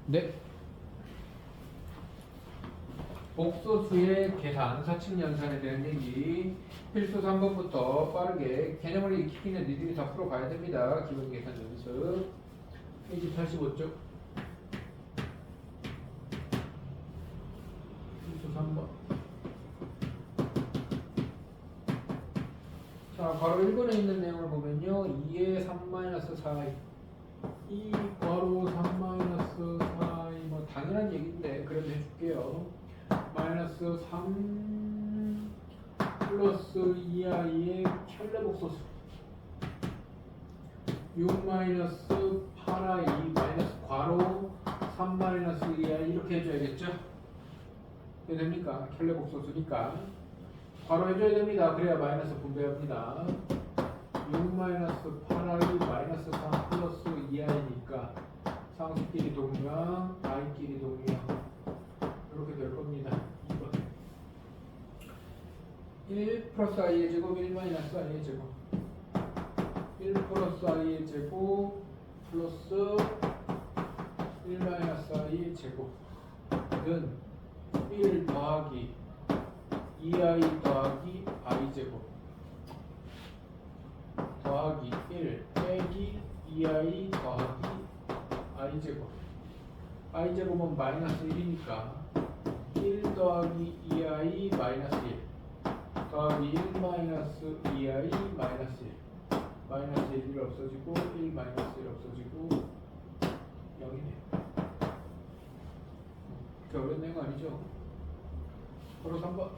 네. 복소수의 계산, 사칙 연산에 대한 얘기 필수 3번부터 빠르게 개념을 익히기는 니들이 다 풀어가야 됩니다. 기본 계산 연습 페이지 85쪽 필수 3번. 자, 바로 1번에 있는 내용을 보면요. 2의 3-4 이 괄호 3-4이 뭐 당연한 얘기인데 그래도 해줄게요. 마이너스 3 플러스 2i의 켤레복소수 6 마이너스 8i 마이너스 괄호 3 마이너스 2i 이렇게 해줘야겠죠? 이게 됩니까? 켤레복소수니까 괄호 해줘야 됩니다. 그래야 마이너스 분배합니다. 6 마이너스 8i 마이너스 3 플러스 2i니까 상수끼리 동량, i끼리 동량 이렇게 될 겁니다. 2번 1 플러스 i의 제곱 1 마이너스 i의 제곱 1 플러스 i의 제곱 플러스 1 마이너스 i의 제곱은 1 더하기 2i 더하기 i 제곱 더하기 1 빼기 2i 더하기 i 제곱 i 제곱은 마이너스 1이니까 1 더하기 2i 마이너스 1 더하기 1 마이너스 2i 마이너스 1 마이너스 1이 없어지고 1 마이너스 1 없어지고 0이네요. 그렇게 어려운 내용 아니죠? 바로 3번.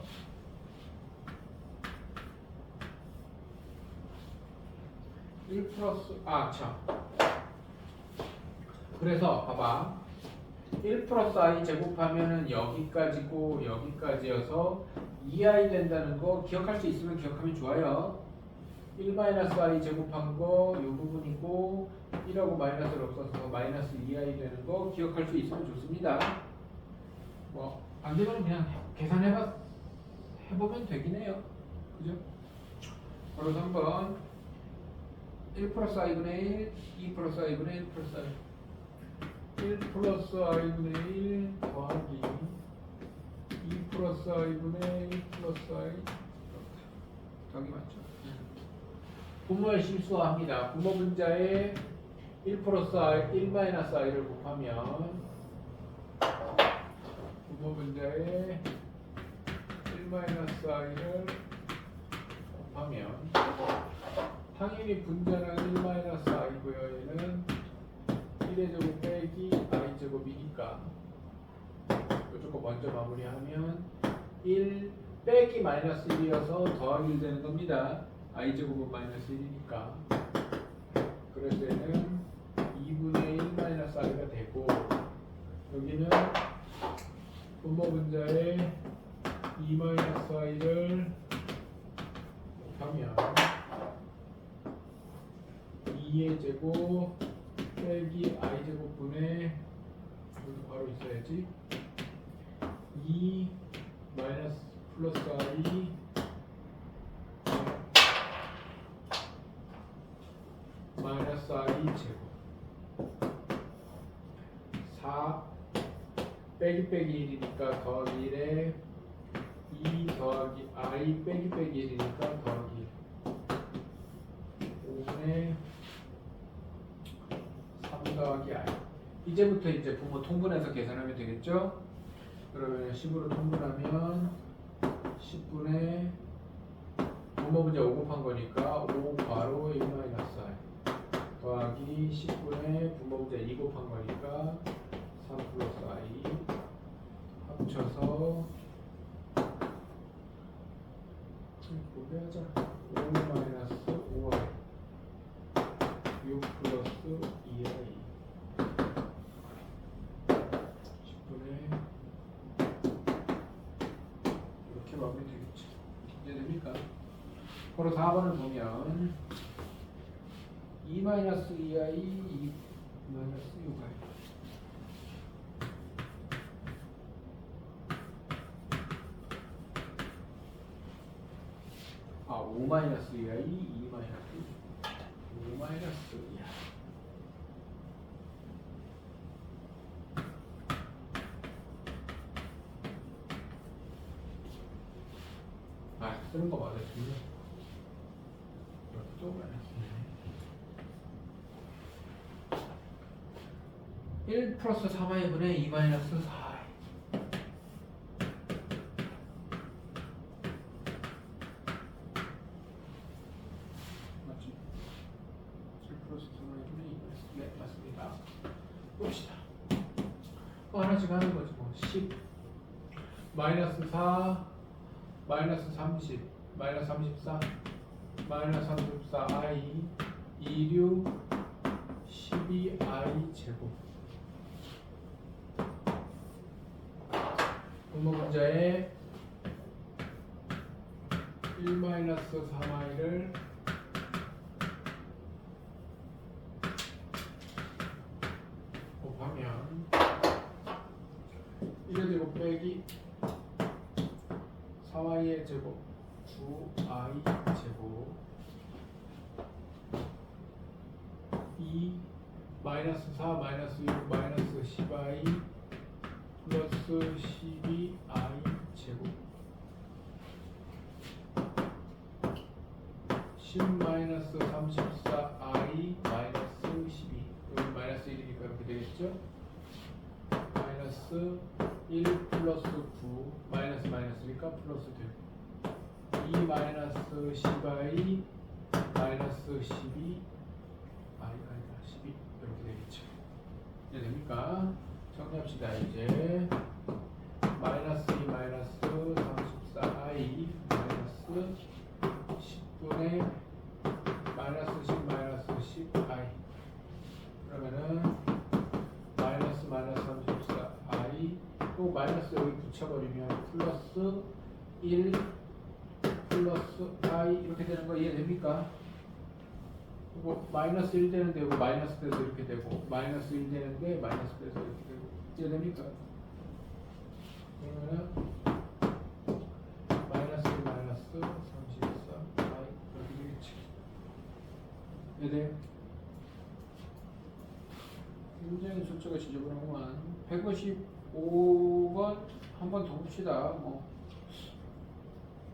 그래서 봐봐. 1 플러스 i 제곱하면은 여기까지고 여기까지여서 2i 된다는 거 기억할 수 있으면 기억하면 좋아요. 1 마이너스 i 제곱한 거 이 부분이고 1하고 마이너스를 없어서 마이너스 2i 되는 거 기억할 수 있으면 좋습니다. 뭐 안 되면 그냥 해보면 되긴 해요. 그죠? 바로 3번 1 플러스 i분의 1, 2 플러스 i분의 1 플러스 i 1 플러스 i분의 1 더하기 2 플러스 i분의 1 플러스 i 저기 맞죠? 분모의 실수합니다. 분모 분자에 1 플러스 i, 1 마이너스 i를 곱하면 분모 분자에 1 마이너스 i를 곱하면 당연히 분자는 1 마이너스 i고요. 얘는 1의 제곱 빼기 i 제곱이니까 이쪽 먼저 마무리하면 1 빼기 마이너스 1이어서 더하기 1 되는 겁니다. i 제곱은 마이너스 1이니까 그래서 얘는 2분의 1 마이너스 i가 되고 여기는 분모 분자에 2 마이너스 i를 곱하면 2의 제곱 빼기 i 제곱분의 여기 바로 있어야지 2 마이너스 플러스 i 마이너스 i 제곱 4 빼기 빼기 1이니까 더하기 1에 2 더하기 i 빼기 빼기 1이니까 더하기 5분의 3 더하기 i 이제부터 이제 분모 통분해서 계산하면 되겠죠? 그러면 10으로 통분하면 10분의 분모 분자 5 곱한 거니까 5 괄호 1 마이너스 i 더하기 10분의 분모 분자 2 곱한 거니까 3 플러스 i 합쳐서 곱해하자 5 마이너스 5i 6 플러스 2i 10분의 이렇게 마무리 되겠죠. 이해됩니까? 바로 4번을 보면 2 마이너스 2i 2 마이너스 6i 5 마이너스 2i 2 마이너스 5 마이너스 2i 쓰는 거 맞아요. 또 마이너스 1 플러스 3i분의 2 마이너스 4i. 맞지? 1 플러스 3i분의 2 마이너스. 네, 맞습니다. 봅시다. 또 하나씩 하는 거지 뭐. 10 마이너스 4 마이너스 30 마이너스 34 마이너스 34i 26 12i 제곱. 분모 분자에 1 마이너스 3i를 곱하면 1의 제곱 빼기 4y의 제곱 9i 제곱 2 마이너스 4 마이너스 6 마이너스 10i 플러스 12i 제곱 10 마이너스 34i 마이너스 12. 여기 마이너스 1이니까 이렇게 되겠죠? 마이너스 1 플러스 9 마이너스 마이너스니까 플러스 되고 2 마이너스 10i 마이너스 12 i가 아니라 12 이렇게 되겠죠. 이제 됩니까? 정리합시다. 이제 마이너스 2 마이너스 34i 마이너스 10분의 마이너스 10 마이너스 10i 그러면은 마이너스 마이너스 34i 또 마이너스 여기 붙여버리면 플러스 1 플러스 i 이렇게 되는 거 이해됩니까? 그리고 마이너스 1 되는데 여기 마이너스 돼서 이렇게 되고 마이너스 1 되는데 마이너스 돼서 이렇게 되고 이해됩니까? 그러면은 마이너스 1 마이너스 34i 이렇게 되겠지. 이해돼요? 굉장히 숫자가 지저분하구만. 155번 한 번 더 봅시다. 뭐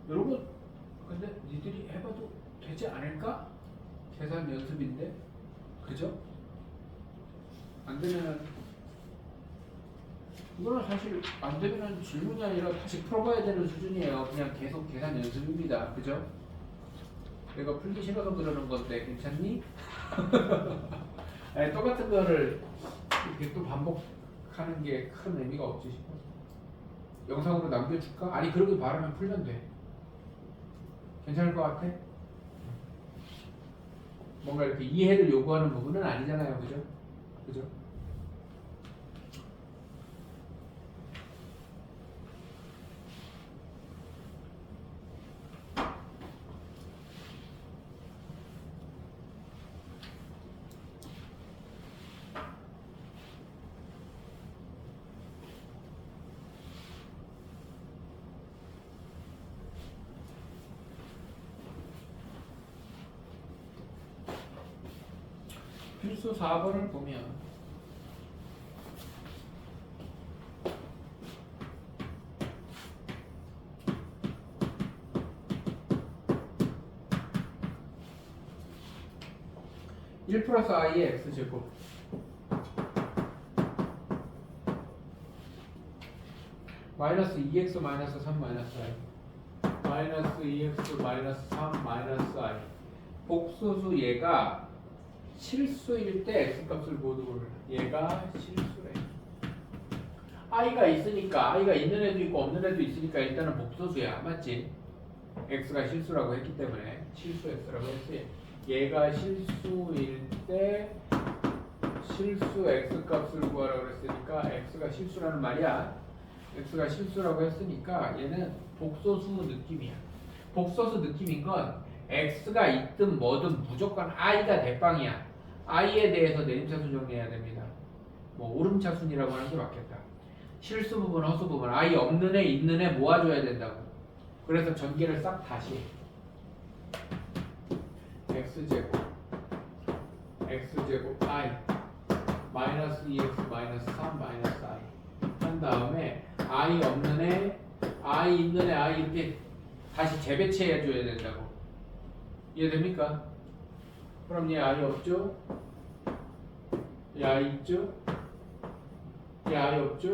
여러분 근데 니들이 해봐도 되지 않을까? 계산 연습인데 그죠? 안 되면은 이거는 사실 안 되면은 질문이 아니라 다시 풀어봐야 되는 수준이에요. 그냥 계속 계산 연습입니다. 그죠? 내가 풀기 싫어서 그러는 건데 괜찮니? 아니, 똑같은 거를 이렇게 또 반복하는 게 큰 의미가 없지 싶어서 영상으로 남겨줄까? 아니 그러길 바라면 풀면 돼. 괜찮을 것 같아? 뭔가 이렇게 이해를 요구하는 부분은 아니잖아요. 그죠? 그죠? 필수 4번을 보면 (1 플러스 i의 x제곱) 마이너스 2x 마이너스 3 마이너스 i 마이너스 2x 마이너스 3 마이너스 i 복소수 얘가 실수일 때 x값을 모두 고르라. 얘가 실수래. i가 있으니까 i가 있는 애도 있고 없는 애도 있으니까 일단은 복소수야. 맞지? x가 실수라고 했기 때문에 실수 x라고 했어요. 얘가 실수일 때 실수 x값을 구하라고 그랬으니까 x가 실수라는 말이야. x가 실수라고 했으니까 얘는 복소수 느낌이야. 복소수 느낌인 건 x가 있든 뭐든 무조건 i가 대빵이야. i에 대해서 내림차순 정리해야 됩니다. 뭐 오름차순이라고 하는 게 맞겠다. 실수 부분, 허수 부분, i 없는 애, 있는 애 모아줘야 된다고. 그래서 전개를 싹 다시 해. x제곱 i 마이너스 2x 마이너스 3 마이너스 i 한 다음에 i 없는 애, i 있는 애, i 이렇게 다시 재배치해 줘야 된다고. 이해됩니까? 그럼 얘 I 없죠? 얘 I 있죠? 얘 I 없죠?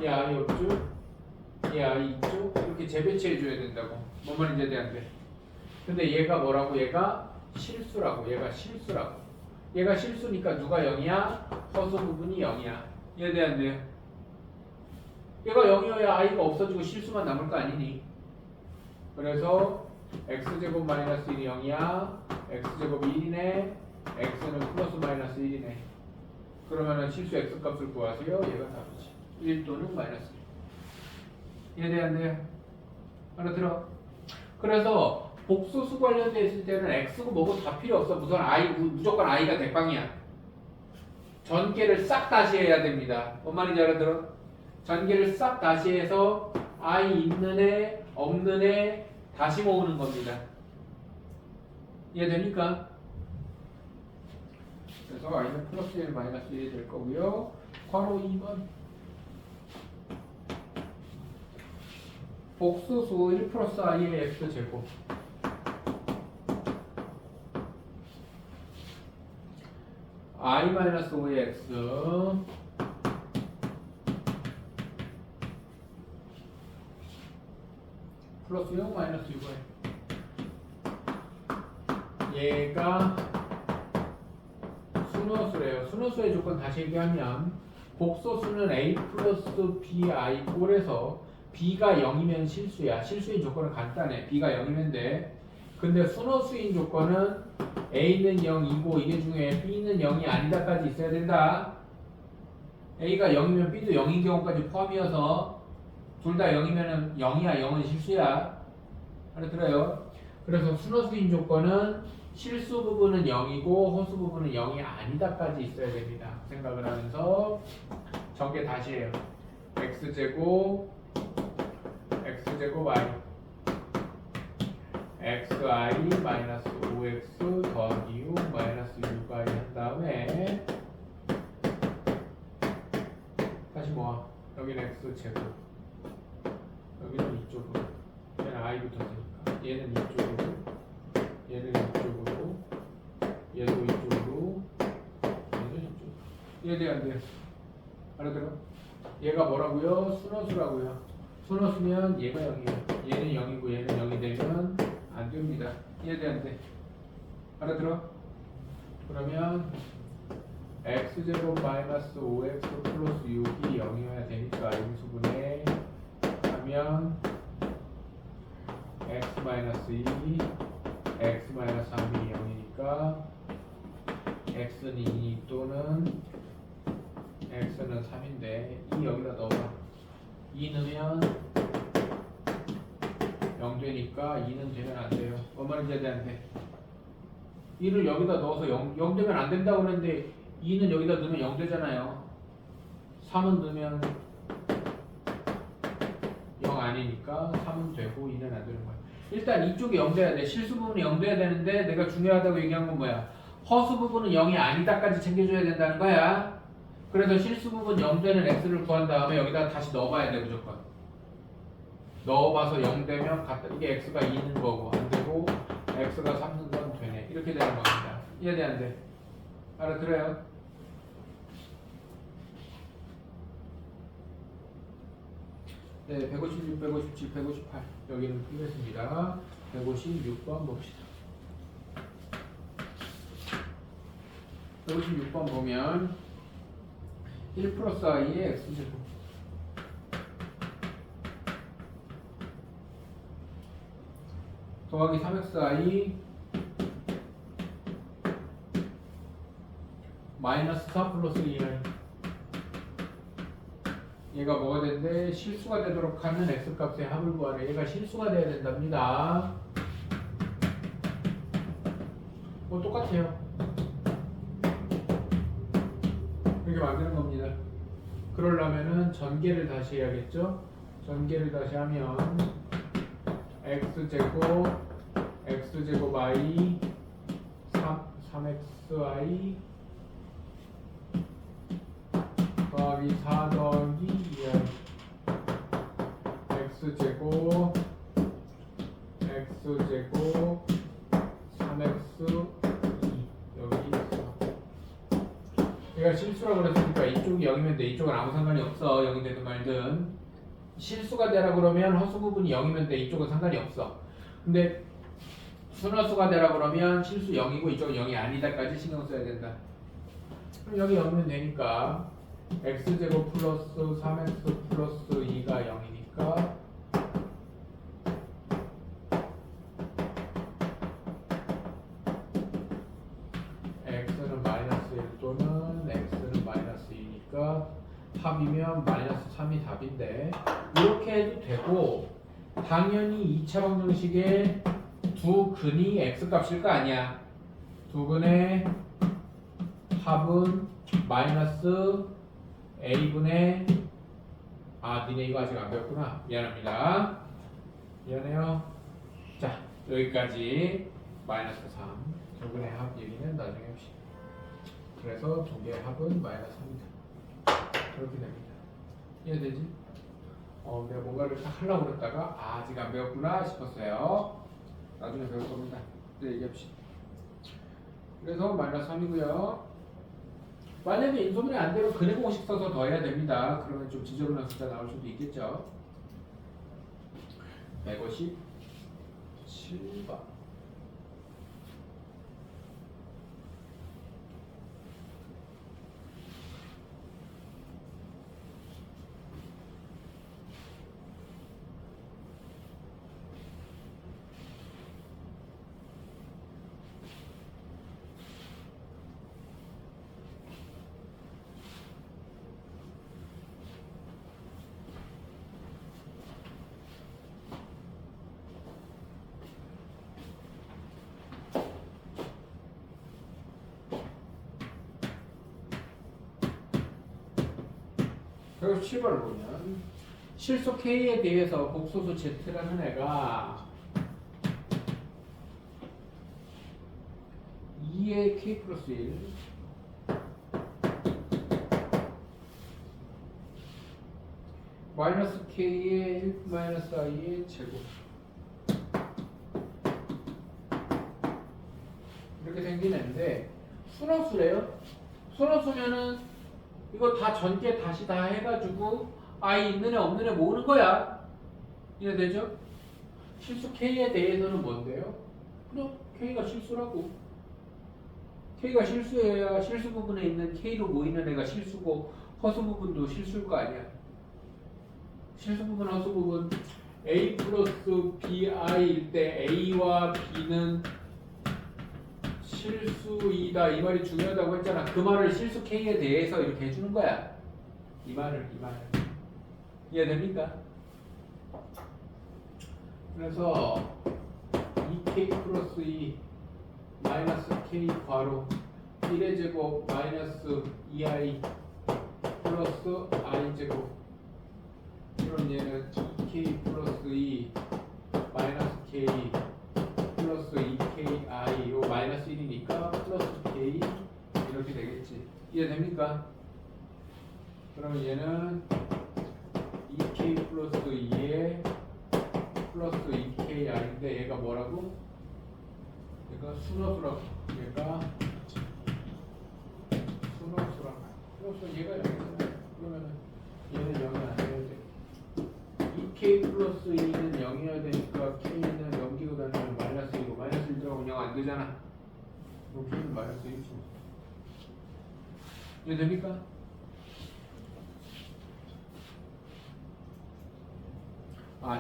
얘 I 없죠? 얘 I 있죠? 이렇게 재배치해 줘야 된다고. 뭔 말인지 이해돼? 근데 얘가 뭐라고? 얘가 실수라고. 얘가 실수라고. 얘가 실수니까 누가 0이야? 허수 부분이 0이야. 이해돼 안 돼요? 얘가 0이어야 i가 없어지고 실수만 남을 거 아니니. 그래서 x제곱 마이너스 1이 0이야. x제곱이 1이네. x는 플러스 마이너스 1이네. 그러면은 실수 x값을 구하세요. 얘가 답이지. 1 또는 마이너스 1. 이해돼 안 돼요? 알아들어? 그래서 복소수 관련돼 있을 때는 x고 뭐고 다 필요 없어. 무조건 i가 대빵이야. 전개를 싹 다시 해야 됩니다. 뭔 말인지 알아들어? 전개를 싹 다시 해서 i 있는 애, 없는 애 다시 모으는 겁니다. 이해됩니까? 그래서 i는 플러스 1, 마이너스 1이 될 거고요. 괄호 2번. 복수수 1 플러스 i의 x제곱. i 마이너스 5의 x 플러스 0 마이너스 6에 얘가 순호수래요. 순호수의 조건 다시 얘기하면 복소수는 a 플러스 b i 꼴에서 b가 0이면 실수야. 실수인 조건은 간단해. b가 0이면 돼. 근데 순호수인 조건은 a는 0이고 이게 중에 b는 0이 아니다까지 있어야 된다. a가 0이면 b도 0인 경우까지 포함이어서 둘 다 0이면 0이야. 0은 실수야. 알아들어요? 그래서 순호수인 조건은 실수 부분은 0이고 허수 부분은 0이 아니다까지 있어야 됩니다. 생각을 하면서 전개 다시 해요. x제곱 i xi 마이너스 5x 더하기 6 마이너스 6i 한 다음에 다시 모아. 여기는 x제곱, 여기는 이쪽으로, 얘는 i부터 되니까 얘는 이쪽으로, 얘는 이쪽으로, 얘도 이쪽으로, 얘도 이쪽으로. 이해돼 안 돼? 알아들어? 얘가 뭐라고요? 순호수라고요. 순호수면 얘가 0이에요. 얘는 0이고 얘는 0이 되면 안 됩니다. 이해돼 안 돼? 알아들어? 그러면 x제곱 마이너스 5x 플러스 6이 0이어야 되니까 인수분해 하면 x 마이너스 2 x 마이너스 3이 0이니까 x는 2 또는 x는 3인데 2 여기다 넣어봐. 2 넣으면 0 되니까 2는 되면 안 돼요. 뭔 말인지 안 돼? 2를 여기다 넣어서 0 되면 안 된다고 그랬는데 2는 여기다 넣으면 0 되잖아요. 3은 넣으면 0 아니니까 3은 되고 2는 안 되는 거야. 일단 이쪽이 0 돼야 돼. 실수 부분이 0 돼야 되는데 내가 중요하다고 얘기한 건 뭐야? 허수 부분은 0이 아니다까지 챙겨줘야 된다는 거야. 그래서 실수 부분 0 되는 x를 구한 다음에 여기다 다시 넣어봐야 돼. 무조건 넣어봐서 0 되면 이게 x가 2는 거고 안 되고 x가 3는 건 되네. 이렇게 되는 겁니다. 이해돼 안 돼? 알아들어요? 네, 156, 157, 158 여기는 풀겠습니다. 156번 봅시다. 156번 보면 1 플러스 i의 x제곱 더하기 3xi 마이너스 4 플러스 2i 얘가 뭐가 되는데 실수가 되도록 하는 x값의 합을 구하래. 얘가 실수가 돼야 된답니다. 뭐 똑같아요. 이렇게 만드는 겁니다. 그러려면은 전개를 다시 해야겠죠? 전개를 다시 하면 x제곱 i 3xi 더하기 4 더하기 2i x제곱 내가 실수라고 그랬으니까 이쪽이 0이면 돼. 이쪽은 아무 상관이 없어. 0이 되든 말든. 실수가 되라 그러면 허수 부분이 0이면 돼. 이쪽은 상관이 없어. 근데 순허수가 되라 그러면 실수 0이고 이쪽은 0이 아니다까지 신경 써야 된다. 그럼 여기 0이면 되니까 x제곱 플러스 3x 플러스 2가 0이니까 x는 마이너스 1 또는 x는 마이너스 2니까 합이면 마이너스 3이 답인데 이렇게 해도 되고 당연히 2차 방정식에 두 근이 x값일 거 아니야. 두 근의 합은 마이너스 a분의 니네 이거 아직 안 배웠구나. 미안합니다. 미안해요. 자 여기까지 마이너스 3 두 근의 합 얘기는 나중에 합시다. 그래서 두 개의 합은 마이너스 3이다. 그렇게 됩니다. 이해되지? 내가 뭔가를 딱 하려고 그랬다가 아직 안 배웠구나 싶었어요. 나중에 배울 겁니다. 그때 얘기합시다. 그래서 마이너스 3이고요. 만약에 인수분해 안 되면 근해 공식 써서 더해야 됩니다. 그러면 좀 지저분한 숫자 나올 수도 있겠죠. 157번. 그리고 7번을 보면 실수 K에 대해서 복소수 Z라는 애가 2의 K 플러스 1 마이너스 K의 1 마이너스 I의 제곱 이렇게 생긴 애인데 순허수래요. 순허수면은 이거 다 전개 다시 다 해가지고 I 있는 애 없는 애 모으는 거야. 이해되죠? 실수 K에 대해서는 뭔데요? 그럼 K가 실수라고. K가 실수여야 실수 부분에 있는 K로 모이는 애가 실수고 허수 부분도 실수일 거 아니야. 실수 부분, 허수 부분 A 플러스 BI일 때 A와 B는 실수이다 이 말이 중요하다고 했잖아. 그 말을 실수 K에 대해서 이렇게 해주는 거야. 이 말을 이해됩니까? 그래서 2K 플러스 2 마이너스 K 괄호 1의 제곱 마이너스 2I 플러스 I 제곱 그럼 얘는 2K 플러스 2 마이너스 K 플러스 2KI 요 마이너스 1이니까 플러스 K 이렇게 되겠지. 이해됩니까? 그러면 얘는 2K 플러스 2에 플러스 2KI인데 얘가 뭐라고? 얘가 순허수라고. 얘가 순허수라고. 그래서 얘가 0이잖아. 그러면은 얘는 0이 안 돼야 돼. 2K 플러스 2는 0이어야 되니까 K는 넘기고 다니면 마이너스 2고 마이너스 1 들어가면 0 안 되잖아. 그럼 K는 마이너스 1이지. 이해됩니까?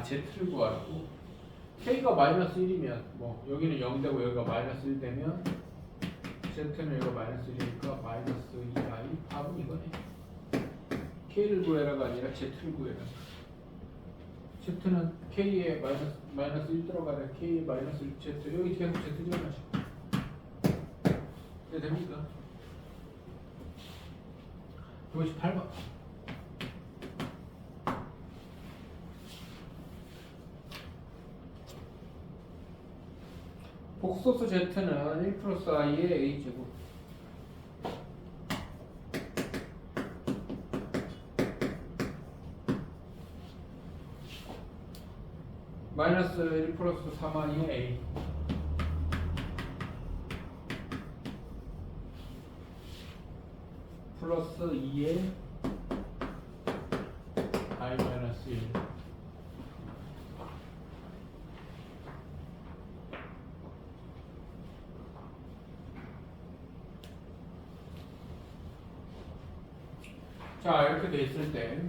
Z를 구하라고. K가 마이너스 1이면 뭐 여기는 0 되고 여기가 마이너스 1 되면 Z는 여기가 마이너스 1이니까 마이너스 2i 답은 이거네. K를 구해라가 아니라 Z를 구해라. Z는 K에 마이너스 1 들어가래. K에 마이너스 1 Z 여기 계속 Z 집어넣으시고. 네, 됩니까? 158번. 복소수 Z는 1 플러스 I의 A제곱 마이너스 1 플러스 3i의 A 플러스 2에 i 마이너스 1. 자, 이렇게 돼 있을 때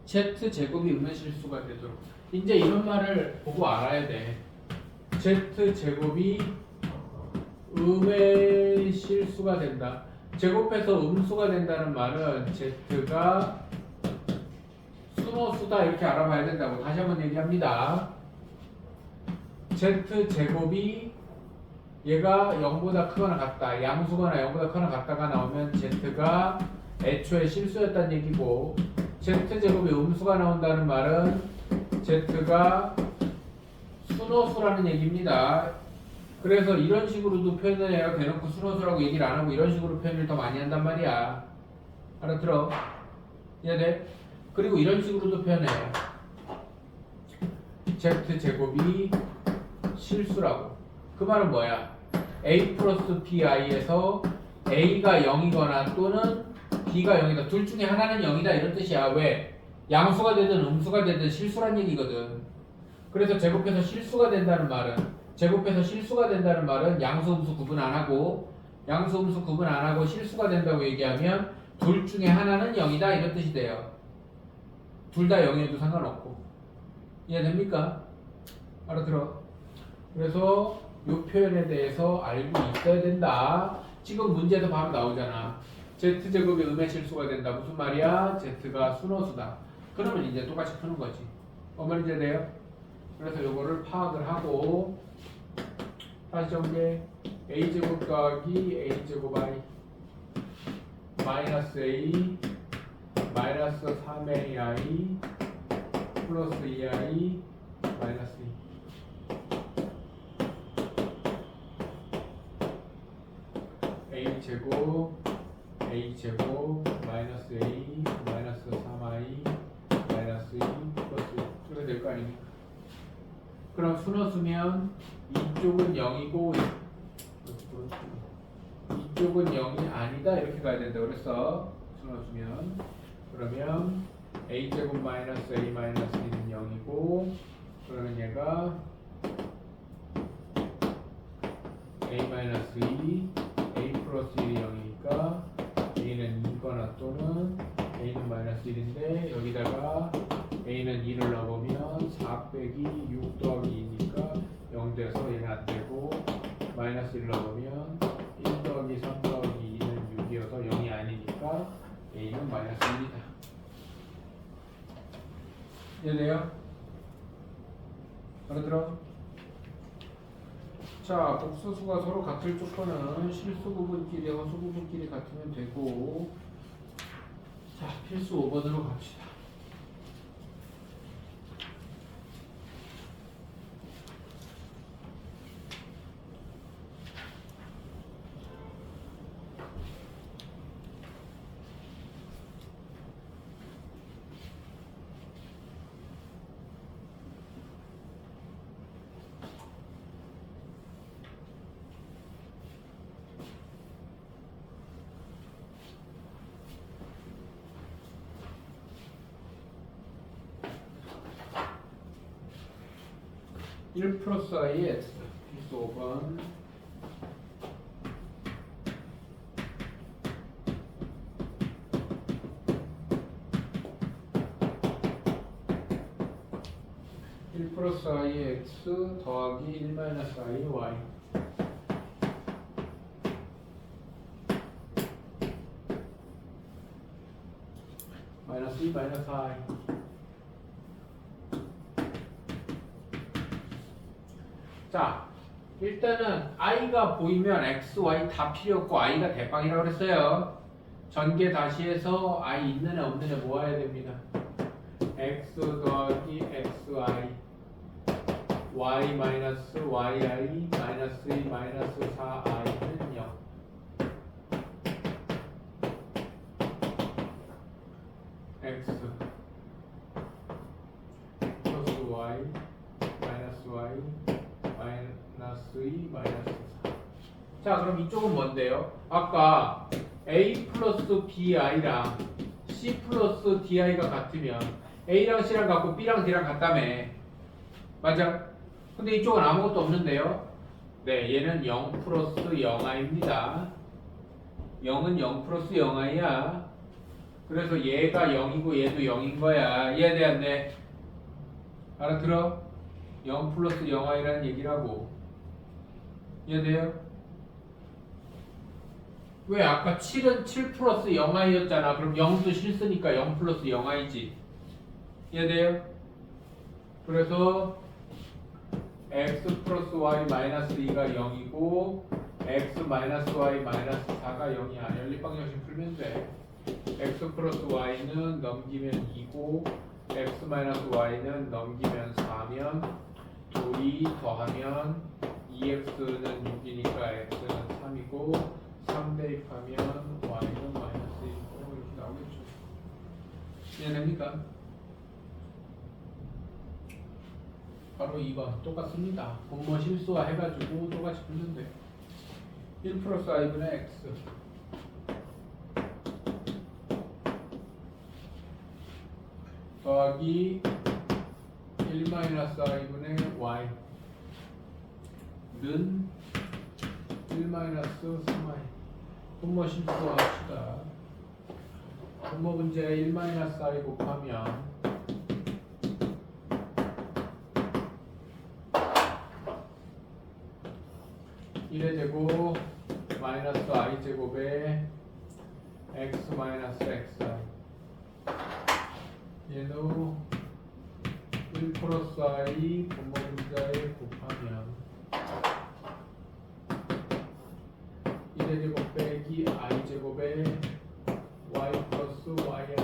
z 제곱이 음의 실수가 되도록, 이제 이런 말을 보고 알아야 돼. z 제곱이 음의 실수가 된다. 제곱해서 음수가 된다는 말은 z가 순호수다 이렇게 알아봐야 된다고 다시 한번 얘기합니다. z 제곱이 얘가 0보다 크거나 같다, 양수거나 0보다 크거나 같다가 나오면 z가 애초에 실수였다는 얘기고, z제곱이 음수가 나온다는 말은 z가 순호수라는 얘기입니다. 그래서 이런 식으로도 표현을 해요. 대놓고 순호수라고 얘기를 안 하고 이런 식으로 표현을 더 많이 한단 말이야. 알아들어? 이해돼? 그리고 이런 식으로도 표현해요. z제곱이 실수라고. 그 말은 뭐야? a 플러스 bi에서 a가 0이거나 또는 b가 0이다. 둘 중에 하나는 0이다 이런 뜻이야. 왜? 양수가 되든 음수가 되든 실수란 얘기거든. 그래서 제곱해서 실수가 된다는 말은 양수 음수 구분 안 하고 실수가 된다고 얘기하면 둘 중에 하나는 0이다 이런 뜻이 돼요. 둘 다 0이어도 상관없고. 이해됩니까? 알아들어? 그래서 이 표현에 대해서 알고 있어야 된다. 지금 문제도 바로 나오잖아. z제곱이 음의 실수가 된다. 무슨 말이야? z가 순호수다. 그러면 이제 똑같이 푸는 거지. 뭔 말인지 돼요? 그래서 요거를 파악을 하고 다시 정리해. a제곱 더하기 a제곱 i 마이너스 a 마이너스 3ai 플러스 2i 마이너스 2 a제곱 마이너스 a 마이너스 3i 마이너스 2 플러스 2 그래 될 거 아닙니까? 그럼 순호수면 이쪽은 0이고 이쪽은 0이 아니다 이렇게 가야 된다 그랬어. 순호수면 그러면 a제곱 마이너스 a 마이너스 2는 0이고, 그러면 얘가 a 마이너스 2 a 플러스 1이 0이니까 a는 2거나 또는 a는 마이너스 1인데 여기다가 a는 2를 넣어보면 4 빼기 6 더하기 2니까 0 돼서 얘는 안 되고, 마이너스 1을 넣어보면 1 더하기 3 더하기 2는 6이어서 0이 아니니까 a는 마이너스 1이다. 이해돼요? 알아들어? 자, 복수수가 서로 같을 조건은 실수 부분끼리 허수 부분끼리 같으면 되고, 자, 필수 5번으로 갑시다. 일 플러스 i의 x 필수 5번. 플러스 i의 x 더하기 1 마이너스 i의 y 마이너스 2 마이너스 i. 자, 일단은 i가 보이면 x, y 다 필요 없고 i가 대빵이라고 그랬어요. 전개 다시 해서 i 있는 애 없는 애 모아야 됩니다. x 더하기 xi y 마이너스 yi 마이너스 2 마이너스 4i는 0. x 플러스 y 마이너스 y 마이너스 2 마이너스 4. 자, 그럼 이쪽은 뭔데요? 아까 A 플러스 BI랑 C 플러스 DI가 같으면 A랑 C랑 같고 B랑 D랑 같다며. 맞아? 근데 이쪽은 아무것도 없는데요. 네, 얘는 0 플러스 0i입니다. 0은 0 플러스 0i야. 그래서 얘가 0이고 얘도 0인 거야. 이해돼 안 돼? 알아들어? 0 플러스 0i라는 얘기라고. 이해돼요? 왜 아까 7은 7 플러스 0i였잖아. 그럼 0도 실수니까 0 플러스 0i지. 이해돼요? 그래서 x 플러스 y 마이너스 2가 0이고 x 마이너스 y 마이너스 4가 0이야. 연립방정식 풀면 돼. x 플러스 y는 넘기면 2고 x 마이너스 y는 넘기면 4면 둘이 더하면 2x는 6이니까 x는 3이고 3 대입하면 y는 마이너스 1이고 이렇게 나오겠죠. 이해됩니까? 바로 2번 똑같습니다. 분모 실수화 해가지고 똑같이 풀면 돼. 1 플러스 i분의 x 더하기 1 마이너스 i분의 y 는 1 마이너스 3i. 분모 실수화 합시다. 분모 문제에 1 마이너스 i 곱하면 1의 제곱 마이너스 i 제곱에 x 마이너스 xi. 얘도 1 플러스 i 분모 문자에 곱하면 1의 제곱 빼기 i 제곱에 y 플러스 yi.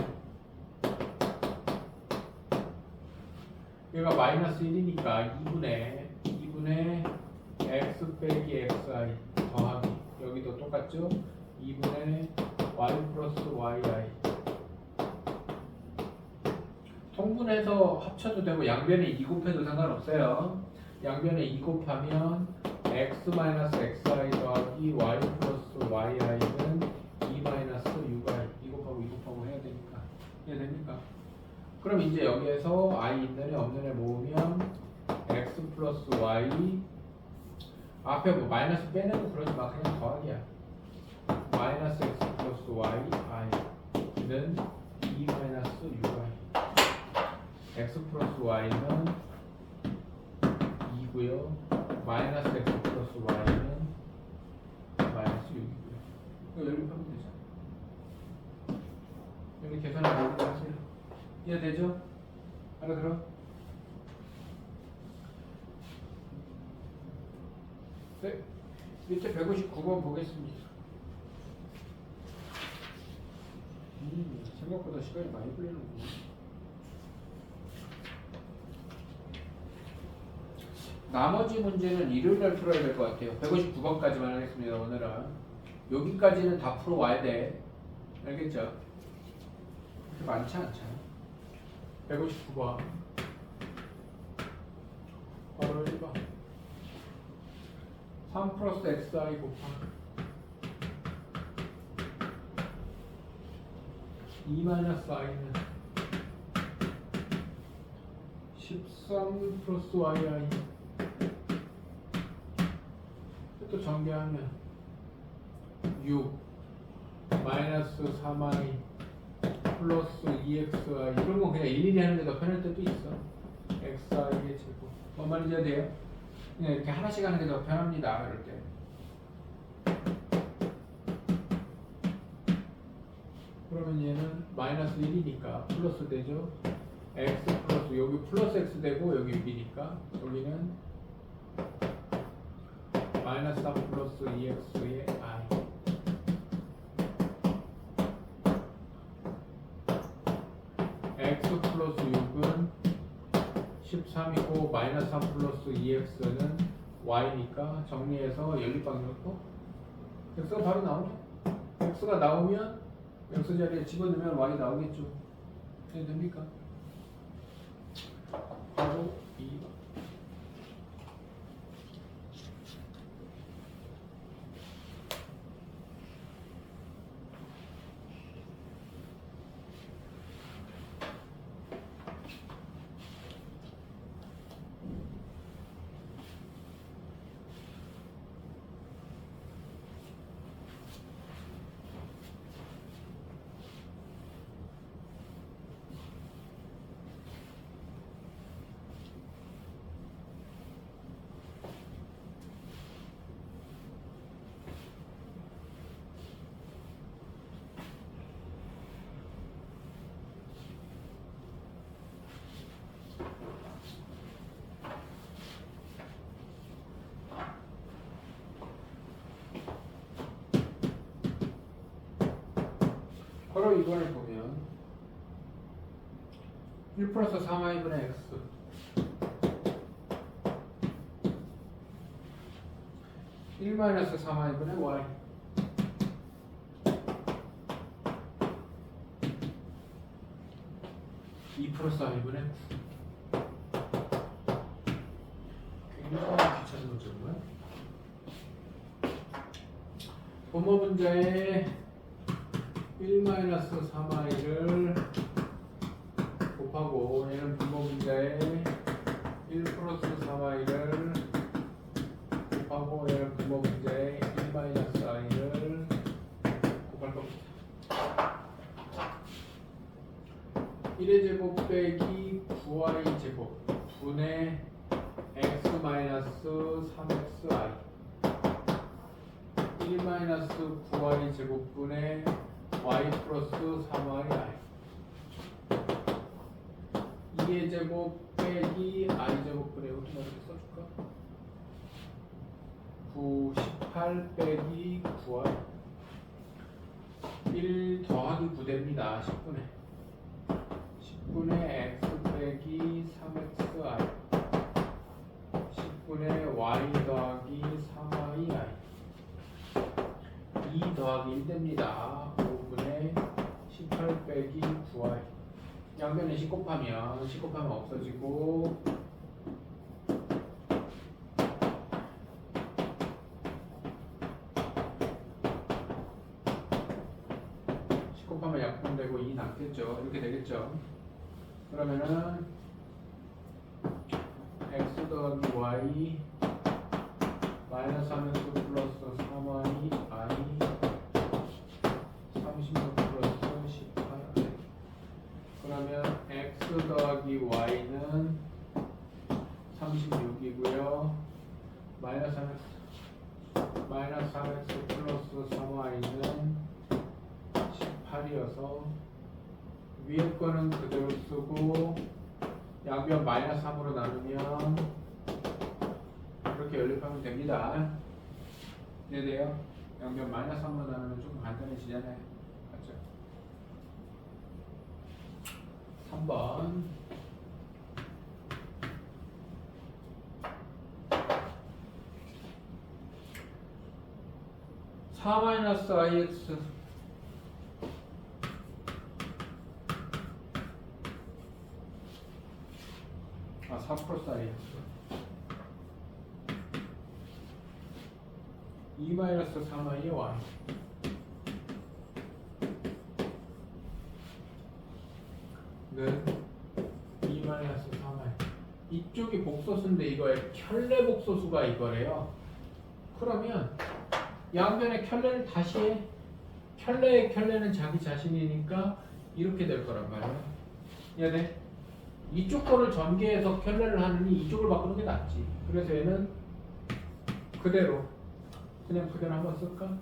얘가 마이너스 1이니까 2분의 x 빼기 xi 더하기 여기도 똑같죠? 2분의 y 플러스 yi. 통분해서 합쳐도 되고 양변에 2 곱해도 상관없어요. 양변에 2 곱하면 x 마이너스 xi 더하기 y 플러스 yi는 2 마이너스 6i. 2 곱하고 2 곱하고 해야 되니까. 이해됩니까? 그럼 이제 여기에서 i 있는 애 없는 애 모으면 x 플러스 y 앞에 뭐 마이너스 빼내고 그러지 마. 그냥 더하기야. 마이너스 x 플러스 y i는 2 마이너스 6i. x 플러스 y는 2고요. 마이너스 x 플러스 y는 마이너스 6이고요. 이거 연립하면 되잖아. 여기 계산하고 하세요. 이해되죠? 알아들어? 네, 밑에 159번 보겠습니다. 생각보다 시간이 많이 걸리는구나. 나머지 문제는 일요일날 풀어야 될 것 같아요. 159번까지만 하겠습니다. 오늘은 여기까지는 다 풀어와야 돼. 알겠죠? 그렇게 많지 않잖아. 159번 바로 1번 3 플러스 xi 곱하기 2 마이너스 i는 13 플러스 yi. 또 전개하면 6 마이너스 3i 플러스 2xi. 이런 건 그냥 일일이 하는 게 더 편할 때도 있어. xi의 제곱. 뭔 말인지 돼요? 그냥 이렇게 하나씩 하는 게 더 편합니다. 이럴 때. 그러면 얘는 마이너스 1이니까 플러스 되죠. x 플러스 여기 플러스 x 되고 여기 6이니까 여기는 마이너스 3 플러스 2x의 i. x 플러스 6은 13이고 마이너스 3 플러스 2x는 y니까 정리해서 연립방정식. x가 바로 나오네. x가 나오면 x 자리에 집어넣으면 y 나오겠죠. 됩니까? 바로 2번. 이번에 보면 1 플러스 3y분의 x 1 마이너스 3y분의 y 2 플러스 y분의 9 굉장히 귀찮은 문제구나. 분모 분자에 1 마이너스 3y를 곱하고 얘는 분모 분자에 1 플러스 3y를 곱하고 얘는 분모 분자에 1 마이너스 y를 곱할 겁니다. 1의 제곱 빼기 9y 제곱 분의 x 마이너스 3xi 1 마이너스 9y 제곱분의 y 플러스 3yi 2의 제곱 빼기 i 제곱분의 이것도 이렇게 써줄까? 9, 18 빼기 9y 1 더하기 9됩니다. 10분의 10분의 x 빼기 3xi 10분의 y 더하기 3yi 2 더하기 1됩니다. 5분의 18 빼기 9y 양변에 10 곱하면 없어지고 10 곱하면 약분되고 2 남겠죠. 이렇게 되겠죠. 그러면은 x 더하기 y 마이너스 3x 플러스 3y i 36 플러스 18i 그러면 x 더하기 y는 36이고요 마이너스 3x 플러스 3y는 18이어서 위에 거는 그대로 쓰고 양변 마이너스 3으로 나누면 이렇게 연립하면 됩니다. 이해돼요? 양변 마이너스 3으로 나누면 조금 간단해지잖아요. 맞죠? 3번 4 마이너스 ix 4 플러스 ix 2 마이너스 3i의 y 는 2 마이너스 3i 이쪽이 복소수인데 이거의 켤레 복소수가 이거래요. 그러면 양변의 켤레를 다시 해. 켤레의 켤레는 자기 자신이니까 이렇게 될 거란 말이야. 이해돼? 이쪽 거를 전개해서 켤레를 하느니 이쪽을 바꾸는 게 낫지. 그래서 얘는 그대로 그냥 한번 쓸까?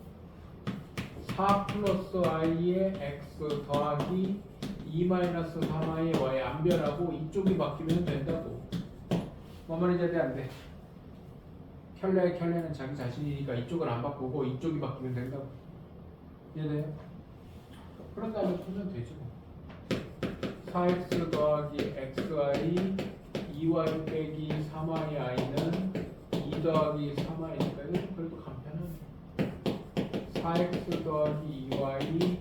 4 플러스 i의 x 더하기 2 마이너스 3i의 y 안 변하고 이쪽이 바뀌면 된다고. 뭔 말인지 안 돼? 켤레는 자기 자신이니까 이쪽을 안 바꾸고 이쪽이 바뀌면 된다고. 이해돼요? 그런 다음에 풀면 되지 뭐. 4x 더하기 xi 2y 빼기 3i는 2 더하기 3i니까 이건 그래도 간편하네. 4x 더하기 2y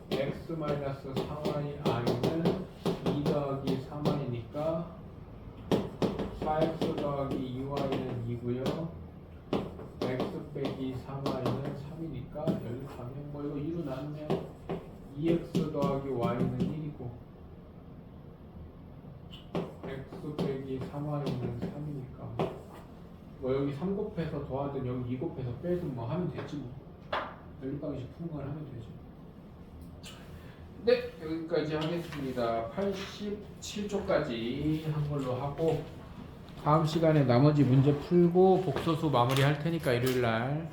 x 마이너스 3i는 2 더하기 3i니까 4x 더하기 2y는 2고요 x 빼기 3y는 3이니까 연립하면 뭐 이거 2로 나누면 2x 더하기 y는 1이고 x 빼기 3y는 3이니까 뭐 여기 3 곱해서 더하든 여기 2 곱해서 빼든 뭐 하면 되지 뭐. 연립방식 푸는 걸 하면 되지. 네, 여기까지 하겠습니다. 87초까지 한 걸로 하고 다음 시간에 나머지 문제 풀고 복소수 마무리 할 테니까 일요일 날